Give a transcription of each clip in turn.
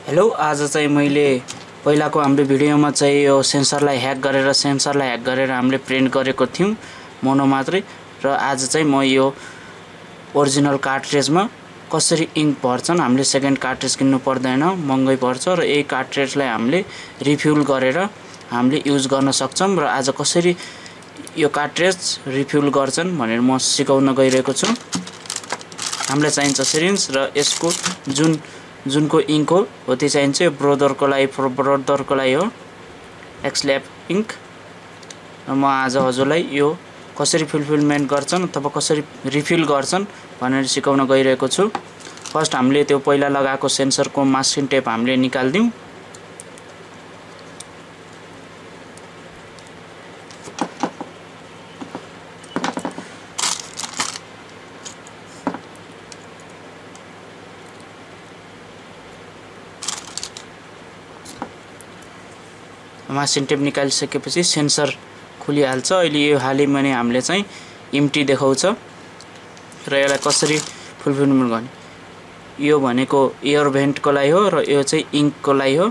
Hello, आज चाहिँ मैले पहिलाको हाम्रो भिडियोमा चाहिँ यो सेन्सरलाई ह्याक गरेर हामीले प्रिन्ट गरेको थियौं मोनो मात्रै। र आज चाहिँ म यो ओरिजिनल कार्ट्रिजमा कसरी इङ्क भर्छन्, हामीले सेकेन्ड कार्ट्रिज किन्नु पर्दैन, महँगै पर्छ र यही कार्ट्रिजलाई हामीले रिफ्युल गरेर हामीले युज गर्न सक्छौं। र आज कसरी यो कार्ट्रिज रिफ्युल गर्छन् भनेर म सिकाउन गइरहेको छु। हामीलाई चाहिन्छ सिरिन्ज र यसको जुनको इङ्क हो त्यो चाहिन्छ। ब्रोदरको लागि हो एक्सल्याब इङ्क। म आज हजुरलाई यो कसरी फुलफिलमेन्ट गर्छन् अथवा कसरी रिफिल गर्छन् भनेर सिकाउन गइरहेको छु। फर्स्ट हामीले त्यो पहिला लगाएको सेन्सरको मास्किङ टेप हामीले निकाल्दियौं। मास्किङ टेप निकालिसकेपछि सेन्सर खुलिहाल्छ। अहिले यो हालैमा नै हामीले चाहिँ एम्प्टी देखाउँछ र यसलाई कसरी फुलफिलमेन्ट गर्ने, यो भनेको एयर भेन्टको लागि हो र यो चाहिँ इङ्कको लागि हो।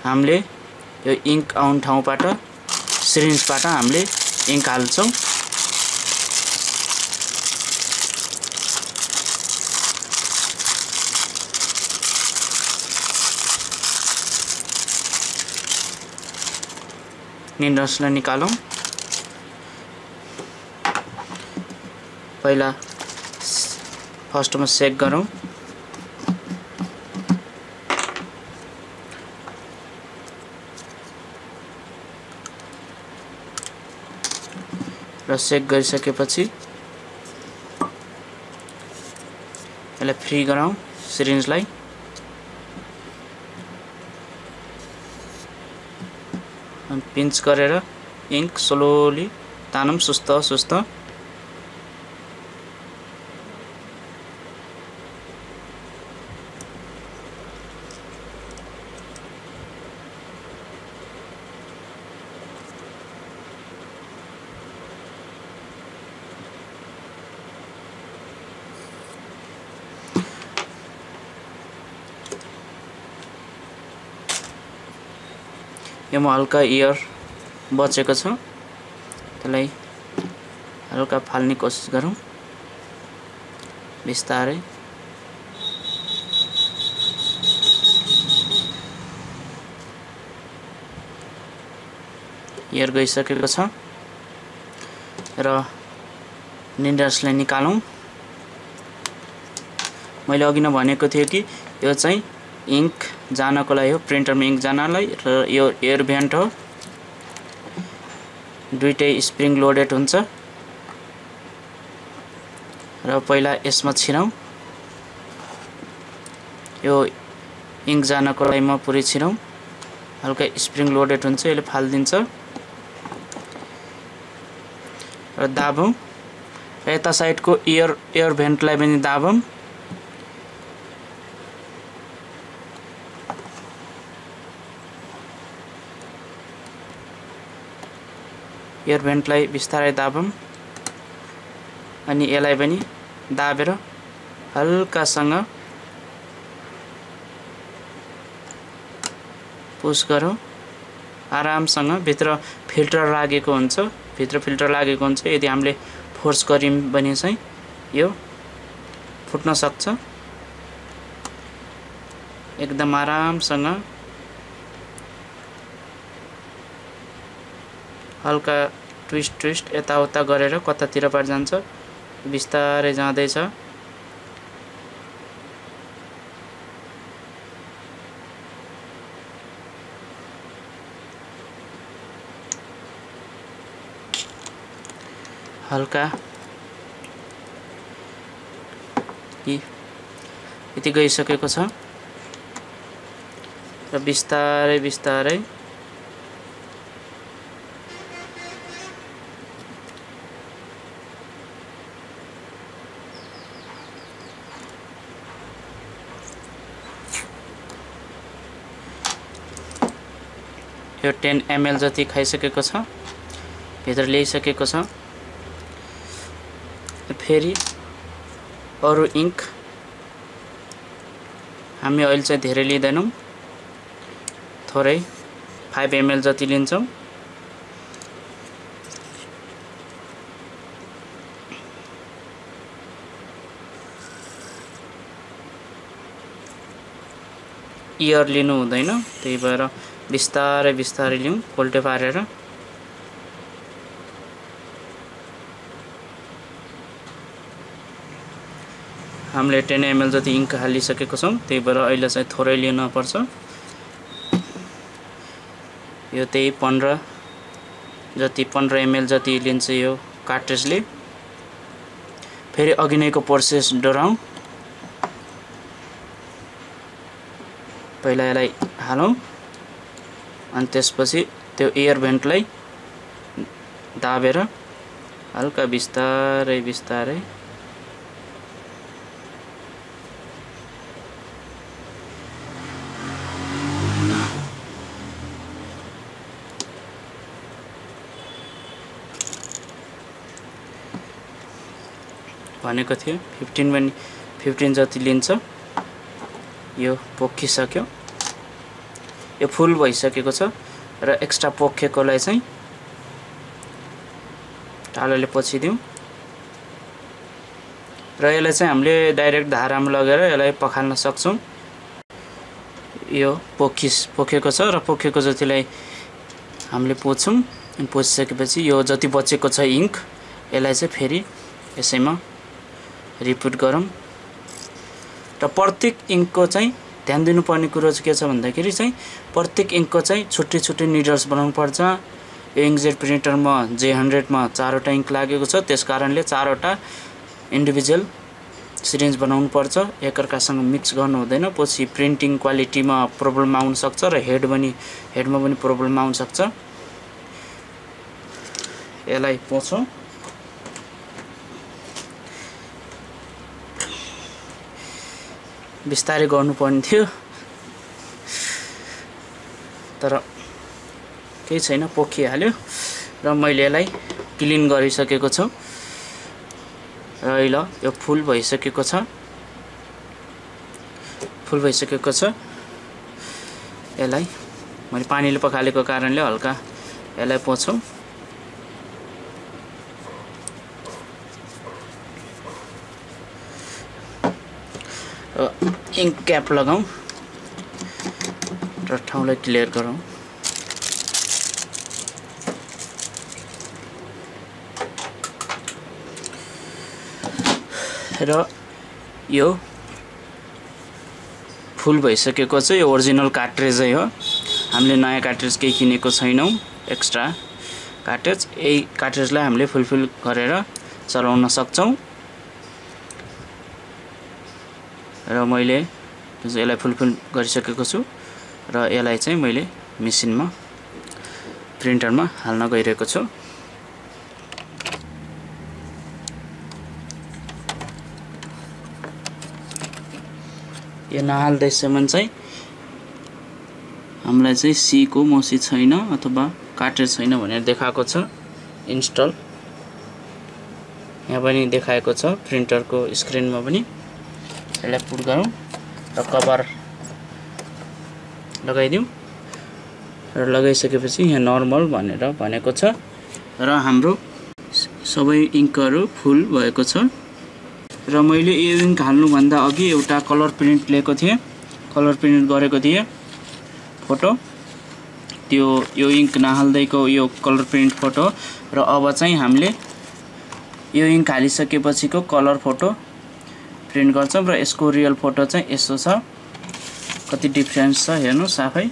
हामीले यो इङ्क आउने ठाउँबाट सिरिन्जबाट हामीले इङ्क हाल्छौं। निडल्सलाई निकालौं। पहिला फर्स्टमा सेक गरौं। र सेक गरिसकेपछि यसलाई फ्री गराउँ सिरिन्जलाई। पिन्च गरेर इङ्क स्लोली तानौं, सुस्त। यसमा हल्का एयर बचेको छ, त्यसलाई हल्का फाल्ने कोसिस गरौँ बिस्तारै। एयर गइसकेको छ र निडल्सलाई निकालौं। मैले अघि नै भनेको थिएँ कि यो चाहिँ इङ्क जानको लागि हो, प्रिन्टरमा इङ्क जानलाई। र यो एयर भेन्ट हो, दुईटै स्प्रिङ लोडेड हुन्छ। र पहिला यसमा छिरौं, यो इङ्क जानको लागि म पुरै छिरौं। हल्का स्प्रिङ लोडेड हुन्छ, यसले फाल्दिन्छ। र दाबौं, र यता साइडको एयर भेन्टलाई पनि दाबौं। एयर भेन्टलाई बिस्तारै दाबौं अनि यसलाई पनि दाबेर हल्कासँग पुश गरौँ। आरामसँग भित्र फिल्टर लागेको हुन्छ, यदि हामीले फोर्स गर्यौं भने चाहिँ यो फुट्न सक्छ। एकदम आरामसँग हल्का ट्विस्ट यताउता गरेर कतातिर पार जान्छ, बिस्तारै जाँदैछ। हल्का यति गइसकेको छ र बिस्तारै यो 10 ml जति खाइसकेको छ, भित्र ल्याइसकेको छ। फेरि अरु इङ्क हामी अहिले चाहिँ धेरै लिँदैनौं, थोरै 5 ml जति लिन्छौं। इयर लिनु हुँदैन, त्यही भएर बिस्तारै बिस्तारै लिउँ कोल्टे पारेर। हामीले 10 ml जति इङ्क हालिसकेको छौं, त्यही भएर अहिले चाहिँ थोरै लिन पर्छ। यो त्यही 15 ml जति लिन्छ यो कार्ट्रिजले। फेरि अघि नैको प्रोसेस दोहोऱ्याउँ। पहिला यसलाई हालौं अनि त्यसपछि त्यो एयर भेन्टलाई दाबेर हल्का बिस्तारै बिस्तारै भनेको थियो 15 जति लिन्छ। यो पोखिसक्यो, यो फुल भइसकेको छ र एक्स्ट्रा पोखेकोलाई चाहिँ टालोले पोछिदिउँ र यसलाई चाहिँ हामीले डाइरेक्ट धारामा लगेर यसलाई पखाल्न सक्छौं। यो पोखेको छ र पोखेको जतिलाई हामीले पोच्छौं। अनि पोछिसकेपछि यो जति बचेको छ इङ्क यसलाई चाहिँ फेरि यसैमा रिपिट गरौँ। र प्रत्येक इङ्कको चाहिँ ध्यान दिनुपर्ने कुरो चाहिँ के छ भन्दाखेरि चाहिँ प्रत्येक इङ्कको चाहिँ छुट्टै छुट्टै निडल्स बनाउनु पर्छ। यो इङ्कजेट प्रिन्टरमा J100 मा 4वटा इङ्क लागेको छ, त्यसकारणले 4वटा इन्डिभिजुअल सिरिन्ज बनाउनु पर्छ। एकअर्कासँग मिक्स गर्नु हुँदैन, पछि प्रिन्टिङ क्वालिटीमा प्रब्लम आउन सक्छ र हेडमा पनि प्रब्लम आउन सक्छ। यसलाई पोछौँ। बिस्तारै गर्नुपर्ने थियो तर केही छैन, पोखिहाल्यो र मैले यसलाई क्लिन गरिसकेको छु। र अहिले यो फुल भइसकेको छ। यसलाई मैले पानीले पखालेको कारणले हल्का यसलाई पोछौँ। इङ्क क्याप लगाऊँ र ठाउँलाई क्लियर गरौँ। र यो फुल भइसकेको छ। यो ओरिजिनल कार्ट्रिजै हो, हामीले नयाँ कार्ट्रिज केही किनेको छैनौं, एक्स्ट्रा कार्ट्रिज। यही कार्ट्रिजलाई हामीले फुलफिल गरेर चलाउन सक्छौं। र मैले यसलाई फुलफिल गरिसकेको छु र यसलाई चाहिँ मैले मेसिनमा प्रिन्टरमा हाल्न गइरहेको छु। यो नहाल्दैसम्म चाहिँ हामीलाई चाहिँ सी को मसी छैन अथवा कार्ट्रिज छैन भनेर देखाएको छ। इन्स्टल यहाँ पनि देखाएको छ, प्रिन्टरको स्क्रिनमा पनि। यसलाई पुट गरौँ र कभर लगाइदिउँ र लगाइसकेपछि यहाँ नर्मल भनेर भनेको छ र हाम्रो सबै इङ्कहरू फुल भएको छ। र मैले यो इङ्क हाल्नुभन्दा अघि एउटा कलर प्रिन्ट लिएको थिएँ, कलर प्रिन्ट गरेको थिएँ फोटो। यो इङ्क नहाल्दैको यो कलर प्रिन्ट फोटो र अब चाहिँ हामीले यो इङ्क हालिसकेपछिको कलर फोटो प्रिन्ट गर्छौं र यसको रियल फोटो चाहिँ यसो छ। कति डिफरेन्स छ हेर्नुस् आफै,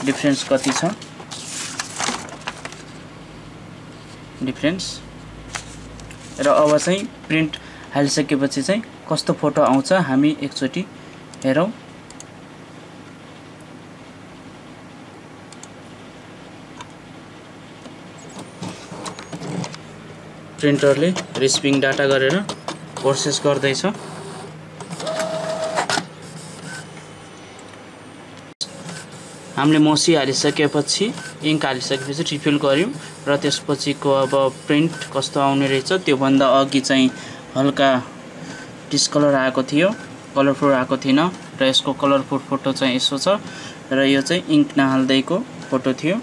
डिफरेन्स कति छ डिफरेन्स। र अब चाहिँ प्रिन्ट हालिसकेपछि चाहिँ कस्तो फोटो आउँछ हामी एकचोटि हेरौँ। प्रिन्टरले रिसिपिङ डाटा गरेर प्रोसेस गर्दैछ। हामीले मसी हालिसकेपछि इङ्क हालिसकेपछि रिफिल गर्यौं र त्यसपछिको अब प्रिन्ट कस्तो आउने रहेछ। त्यो भन्दा अघि चाहिँ हल्का डिस्कलर आएको थियो कलरफुल आएको थिएन र यसको कलरफुल फोटो चाहिँ यसो छ र यो चाहिँ इङ्क नहाल्दैको फोटो थियो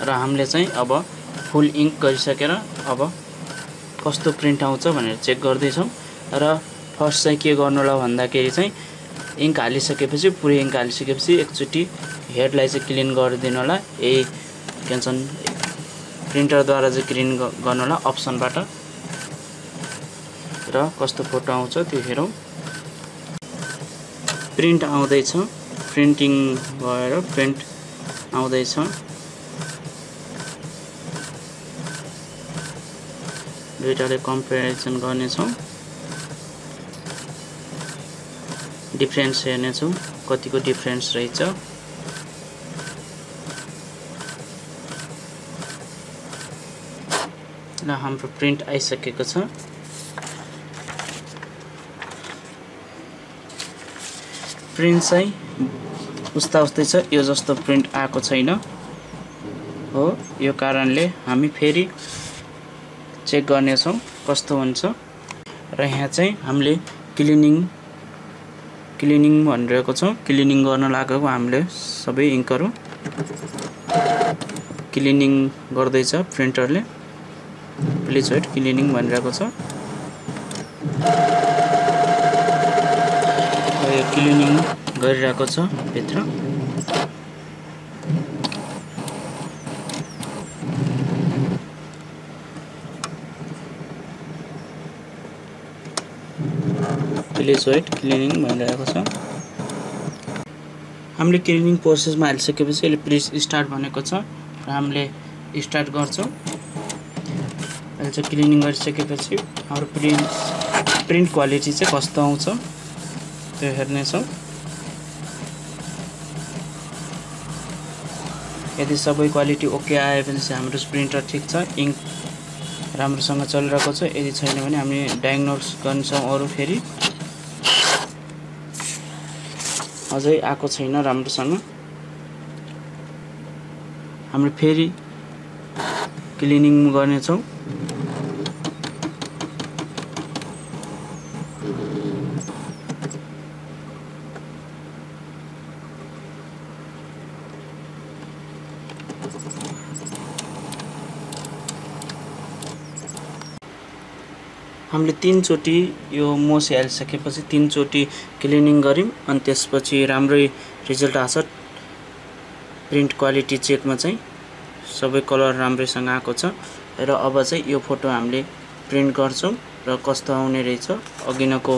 र हामीले चाहिँ अब फुल इङ्क गरिसकेर अब कस्तो प्रिन्ट आउँछ भनेर चेक गर्दैछौँ र फर्स्ट चाहिँ के गर्नु होला भन्दाखेरि चाहिँ इङ्क हालिसकेपछि पुरै इङ्क हालिसकेपछि एकचोटि हेडलाई चाहिँ क्लिन गरिदिनु होला यही के भन्छन् प्रिन्टरद्वारा चाहिँ क्लिन गर्नु होला अप्सनबाट र कस्तो फोटो आउँछ त्यो हेरौँ प्रिन्ट आउँदैछ प्रिन्टिङ भएर प्रिन्ट आउँदैछ दुईटाले कम्पेरिजन गर्नेछौँ डिफरेन्स हेर्नेछौँ कतिको डिफरेन्स रहेछ र हाम्रो प्रिन्ट आइसकेको छ प्रिन्ट चाहिँ उस्तै छ यो जस्तो प्रिन्ट आएको छैन हो यो कारणले हामी फेरि चेक गर्नेछौँ कस्तो हुन्छ र यहाँ चाहिँ हामीले क्लिनिङ भनिरहेको छौँ क्लिनिङ गर्न लागेको हामीले सबै इङ्कहरू क्लिनिङ गर्दैछ प्रिन्टरले प्लिज वेट क्लिनिङ भनिरहेको छ यो क्लिनिङ गरिरहेको छ भित्र प्लिज वेट क्लिनिङ भनिरहेको छ हामीले क्लिनिङ प्रोसेसमा हालिसकेपछि यसले प्लिज स्टार्ट भनेको छ र हामीले स्टार्ट गर्छौँ अहिले चाहिँ क्लिनिङ गरिसकेपछि हाम्रो प्रिन्ट क्वालिटी चाहिँ कस्तो आउँछ त्यो हेर्नेछौँ यदि सबै क्वालिटी ओके आएपछि चाहिँ हाम्रो प्रिन्टर ठिक छ इङ्क राम्रोसँग चलिरहेको छ यदि छैन भने हामी डायग्नोस गर्छौँ अरू फेरि अझै आएको छैन राम्रोसँग हामीले फेरि क्लिनिङ गर्नेछौँ हामीले 3 चोटि यो मोसी हालिसकेपछि 3 चोटि क्लिनिङ गर्यौं अनि त्यसपछि राम्रै रिजल्ट आछ प्रिन्ट क्वालिटी चेकमा चाहिँ सबै कलर राम्रैसँग आएको छ र अब चाहिँ यो फोटो हामीले प्रिन्ट गर्छौं र कस्तो आउने रहेछ अघिनको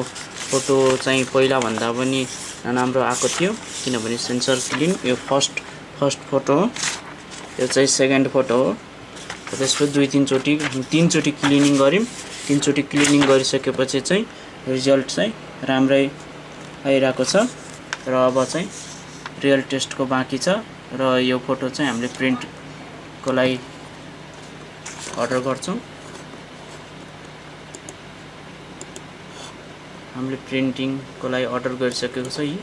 फोटो चाहिँ पहिला भन्दा पनि राम्रो आएको थियो किनभने सेन्सर क्लिन यो फर्स्ट फोटो हो यो चाहिँ सेकेन्ड फोटो हो त्यसपछि 2-3 चोटि 3 चोटि क्लिनिङ गर्यौं 3 चोटि क्लिनिङ गरिसकेपछि चाहिँ रिजल्ट चाहिँ राम्रै आइरहेको छ र अब चाहिँ रियल टेस्टको बाँकी छ र यो फोटो चाहिँ हामीले प्रिन्टको लागि अर्डर गर्छौं हामीले प्रिन्टिङको लागि अर्डर गरिसकेको छ यी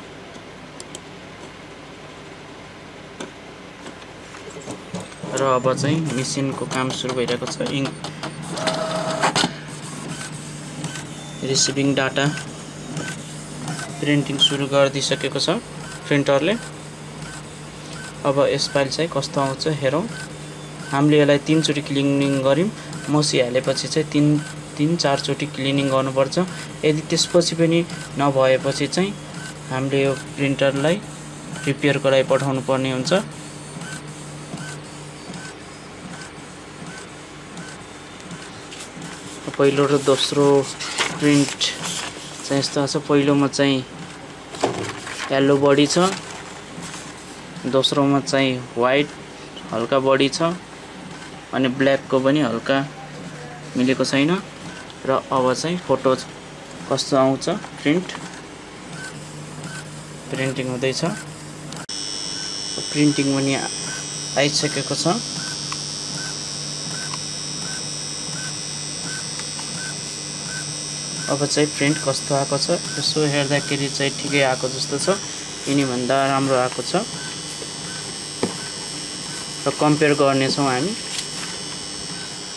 र अब चाहिँ मेसिनको काम सुरु भइरहेको छ इङ्क रिसिभिङ डाटा प्रिन्टिङ सुरु गरिदिसकेको छ प्रिन्टरले अब यसपालि चाहिँ कस्तो आउँछ हेरौं हामीले यसलाई 3 चोटि क्लिनिङ गर्यौं मोसी हालेपछि चाहिँ 3-4 चोटि क्लिनिङ गर्नुपर्छ यदि त्यसपछि पनि नभएपछि चाहिँ हामीले यो प्रिन्टरलाई रिपेयरको लागि पठाउनु पर्ने हुन्छ पहिलो र दोस्रो प्रिन्ट चाहिँ यस्तो छ पहिलोमा चाहिँ येलो बडी छ दोस्रोमा चाहिँ व्हाइट हल्का बडी छ अनि ब्ल्याकको पनि हल्का मिलेको छैन र अब चाहिँ फोटो कस्तो आउँछ प्रिन्टिङ हुँदैछ प्रिन्टिङ पनि आइसकेको छ अब चाहिँ प्रिन्ट कस्तो आएको छ यसो हेर्दाखेरि चाहिँ ठिकै आएको जस्तो छ यिनी भन्दा राम्रो आएको छ र कम्पेयर गर्ने छौं हामी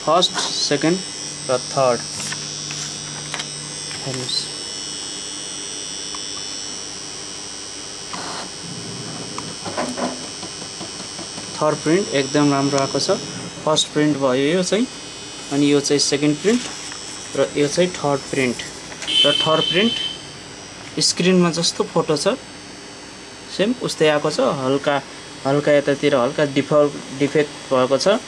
फर्स्ट सेकेन्ड र थर्ड हेर्नुस् थर्ड प्रिन्ट एकदम राम्रो आएको छ। फर्स्ट प्रिन्ट भयो यो चाहिँ, अनि यो चाहिँ सेकेन्ड प्रिन्ट र यो चाहिँ थर्ड प्रिन्ट। र थर्ड प्रिन्ट स्क्रिनमा जस्तो फोटो छ सेम उस्तै आएको छ। हल्का यतातिर हल्का डिफेक्ट भएको छ।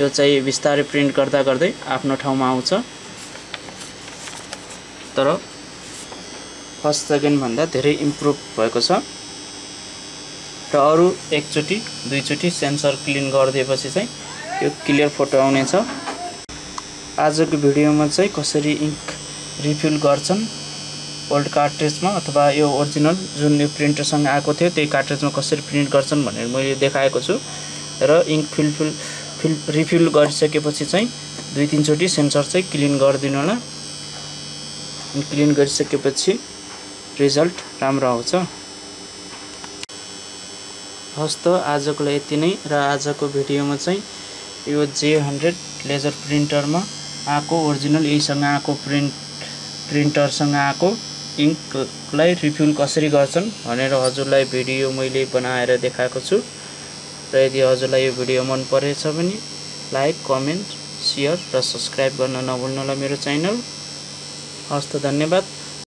यो चाहिँ बिस्तारै प्रिन्ट गर्दा गर्दै आफ्नो ठाउँमा आउँछ, तर फर्स्ट सेकेन्ड भन्दा धेरै इम्प्रुभ भएको छ। र अरु एकचोटी दुईचोटी सेन्सर क्लिन गरिदिएपछि चाहिँ यो क्लियर फोटो आउनेछ। आजको भिडियोमा चाहिँ कसरी इङ्क रिफिल गर्छन् ओल्ड कार्ट्रिजमा अथवा यो ओरिजिनल जुन यो प्रिन्टरसँग आएको थियो त्यही कार्ट्रिजमा कसरी प्रिन्ट गर्छन् भनेर मैले देखाएको छु। र इङ्क रिफिल गरिसकेपछि चाहिँ 2-3 चोटी सेन्सर चाहिँ क्लिन गरिदिनु होला। क्लिन गरिसकेपछि रिजल्ट राम्रो आउँछ। हस् त आजको लागि यति नै। र आजको भिडियोमा चाहिँ यो J100 लेजर प्रिन्टरमा आएको ओरिजिनल यहीसँग आएको प्रिन्टरसँग आएको इङ्कलाई रिफिल कसरी गर्छन् भनेर हजुरलाई भिडियो मैले बनाएर देखाएको छु। र यदि हजुरलाई यो भिडियो मन परेछ भने लाइक, कमेन्ट, शेयर र सब्स्क्राइब गर्न नभुल्नु होला मेरो च्यानल। हस् त धन्यवाद।